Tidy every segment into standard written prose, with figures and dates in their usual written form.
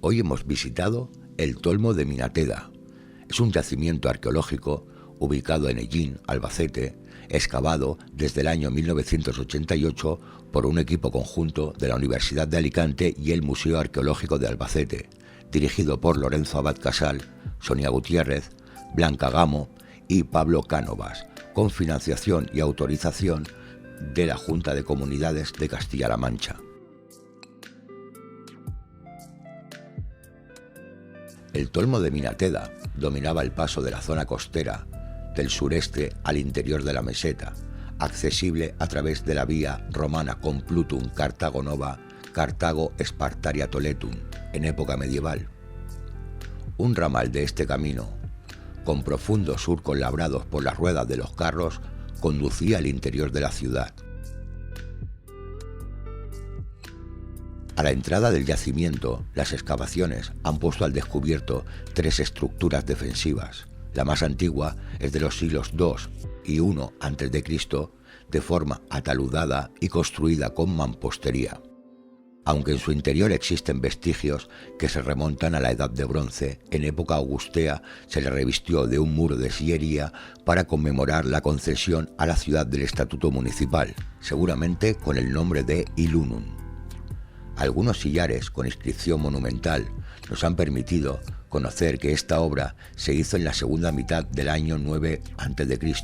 Hoy hemos visitado el Tolmo de Minateda. Es un yacimiento arqueológico ubicado en Ellín, Albacete, excavado desde el año 1988 por un equipo conjunto de la Universidad de Alicante y el Museo Arqueológico de Albacete, dirigido por Lorenzo Abad Casal, Sonia Gutiérrez, Blanca Gamo y Pablo Cánovas, con financiación y autorización de la Junta de Comunidades de Castilla-La Mancha. El Tolmo de Minateda dominaba el paso de la zona costera del sureste al interior de la meseta, accesible a través de la vía romana Complutum Cartago Nova, Cartago Spartaria Toletum, en época medieval. Un ramal de este camino, con profundos surcos labrados por las ruedas de los carros, conducía al interior de la ciudad. A la entrada del yacimiento, las excavaciones han puesto al descubierto 3 estructuras defensivas. La más antigua es de los siglos II y I a.C., de forma ataludada y construida con mampostería, aunque en su interior existen vestigios que se remontan a la Edad de Bronce. En época augustea se le revistió de un muro de sillería para conmemorar la concesión a la ciudad del estatuto municipal, seguramente con el nombre de Ilunum. Algunos sillares con inscripción monumental nos han permitido conocer que esta obra se hizo en la segunda mitad del año 9 a.C.,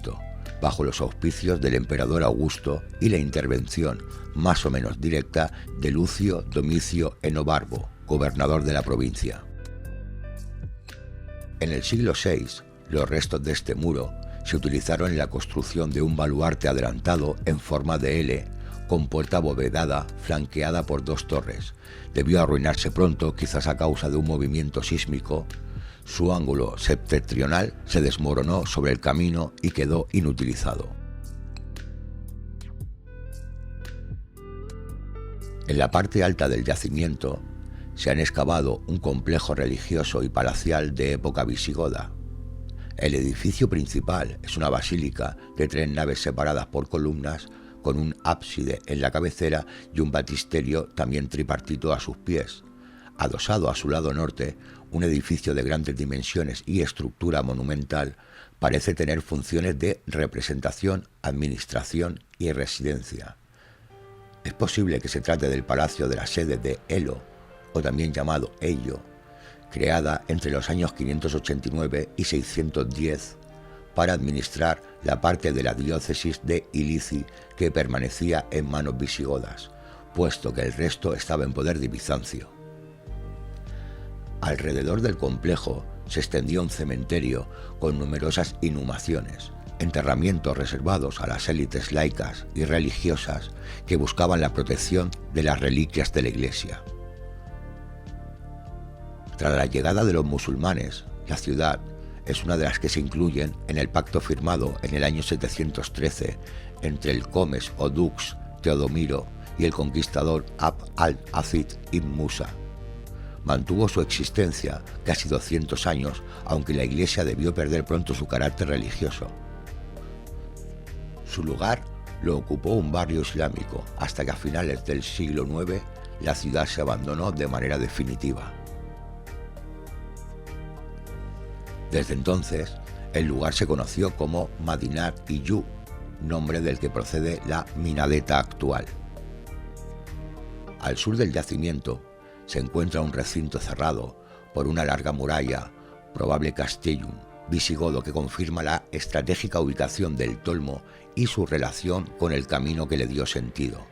bajo los auspicios del emperador Augusto y la intervención más o menos directa de Lucio Domicio Enobarbo, gobernador de la provincia. En el siglo VI, los restos de este muro se utilizaron en la construcción de un baluarte adelantado en forma de L, con puerta abovedada flanqueada por 2 torres. Debió arruinarse pronto, quizás a causa de un movimiento sísmico. Su ángulo septentrional se desmoronó sobre el camino y quedó inutilizado. En la parte alta del yacimiento se han excavado un complejo religioso y palacial de época visigoda. El edificio principal es una basílica de 3 naves separadas por columnas, con un ábside en la cabecera y un baptisterio también tripartito a sus pies. Adosado a su lado norte, un edificio de grandes dimensiones y estructura monumental parece tener funciones de representación, administración y residencia. Es posible que se trate del palacio de la sede de Elo, o también llamado Ello, creada entre los años 589 y 610 para administrar la parte de la diócesis de Ilici que permanecía en manos visigodas, puesto que el resto estaba en poder de Bizancio. Alrededor del complejo se extendía un cementerio con numerosas inhumaciones, enterramientos reservados a las élites laicas y religiosas que buscaban la protección de las reliquias de la Iglesia. Tras la llegada de los musulmanes, la ciudad es una de las que se incluyen en el pacto firmado en el año 713 entre el comes o dux Teodomiro y el conquistador Abd al-Aziz ibn Musa. Mantuvo su existencia casi 200 años, aunque la iglesia debió perder pronto su carácter religioso. Su lugar lo ocupó un barrio islámico, hasta que a finales del siglo IX la ciudad se abandonó de manera definitiva. Desde entonces, el lugar se conoció como Madinat Iyú, nombre del que procede la Minadeta actual. Al sur del yacimiento se encuentra un recinto cerrado por una larga muralla, probable castellum visigodo, que confirma la estratégica ubicación del Tolmo y su relación con el camino que le dio sentido.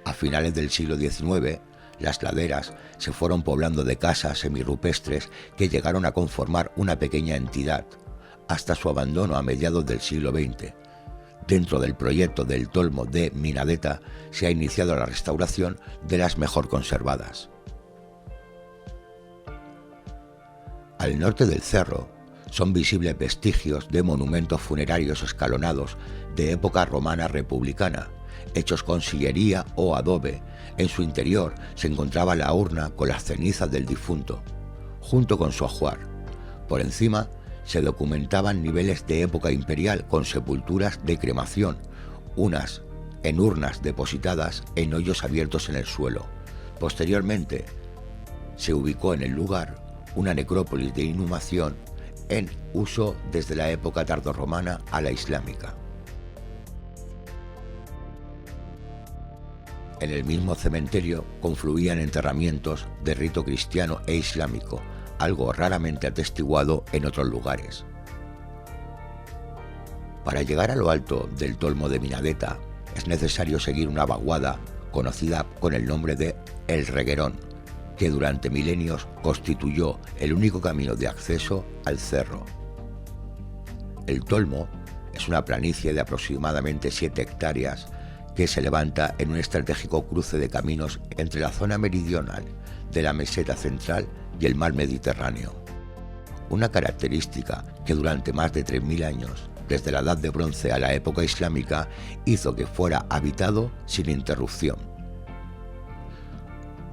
A finales del siglo XIX, las laderas se fueron poblando de casas semirrupestres que llegaron a conformar una pequeña entidad, hasta su abandono a mediados del siglo XX. Dentro del proyecto del Tolmo de Minadeta se ha iniciado la restauración de las mejor conservadas. Al norte del cerro son visibles vestigios de monumentos funerarios escalonados de época romana republicana, hechos con sillería o adobe. En su interior se encontraba la urna con las cenizas del difunto, junto con su ajuar. Por encima se documentaban niveles de época imperial con sepulturas de cremación, unas en urnas depositadas en hoyos abiertos en el suelo. Posteriormente se ubicó en el lugar una necrópolis de inhumación en uso desde la época tardorromana a la islámica. En el mismo cementerio confluían enterramientos de rito cristiano e islámico, algo raramente atestiguado en otros lugares. Para llegar a lo alto del Tolmo de Minadeta es necesario seguir una vaguada conocida con el nombre de El Reguerón, que durante milenios constituyó el único camino de acceso al cerro. El Tolmo es una planicie de aproximadamente 7 hectáreas que se levanta en un estratégico cruce de caminos entre la zona meridional de la meseta central y el mar Mediterráneo. Una característica que durante más de 3000 años, desde la Edad de Bronce a la época islámica, hizo que fuera habitado sin interrupción.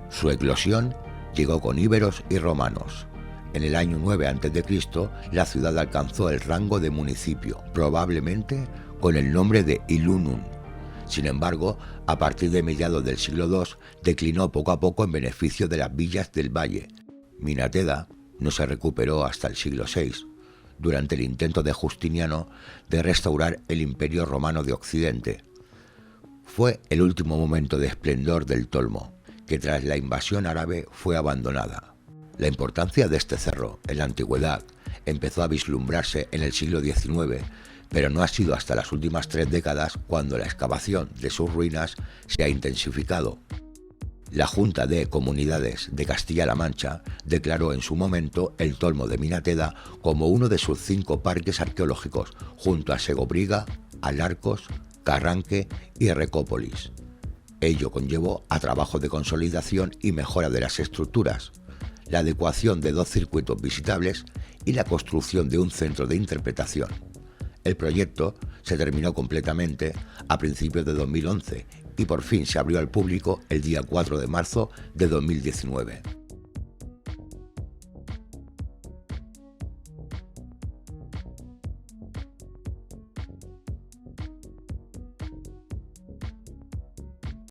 Su eclosión llegó con íberos y romanos. En el año 9 a.C., la ciudad alcanzó el rango de municipio, probablemente con el nombre de Ilunun. Sin embargo, a partir de mediados del siglo II, declinó poco a poco en beneficio de las villas del valle. Minateda no se recuperó hasta el siglo VI, durante el intento de Justiniano de restaurar el Imperio Romano de Occidente. Fue el último momento de esplendor del Tolmo, que tras la invasión árabe fue abandonada. La importancia de este cerro en la antigüedad empezó a vislumbrarse en el siglo XIX, pero no ha sido hasta las últimas 3 décadas cuando la excavación de sus ruinas se ha intensificado. La Junta de Comunidades de Castilla-La Mancha declaró en su momento el Tolmo de Minateda como uno de sus 5 parques arqueológicos, junto a Segobriga, Alarcos, Carranque y Recópolis. Ello conllevó a trabajo de consolidación y mejora de las estructuras, la adecuación de 2 circuitos visitables y la construcción de un centro de interpretación. El proyecto se terminó completamente a principios de 2011 y por fin se abrió al público el día 4 de marzo de 2019.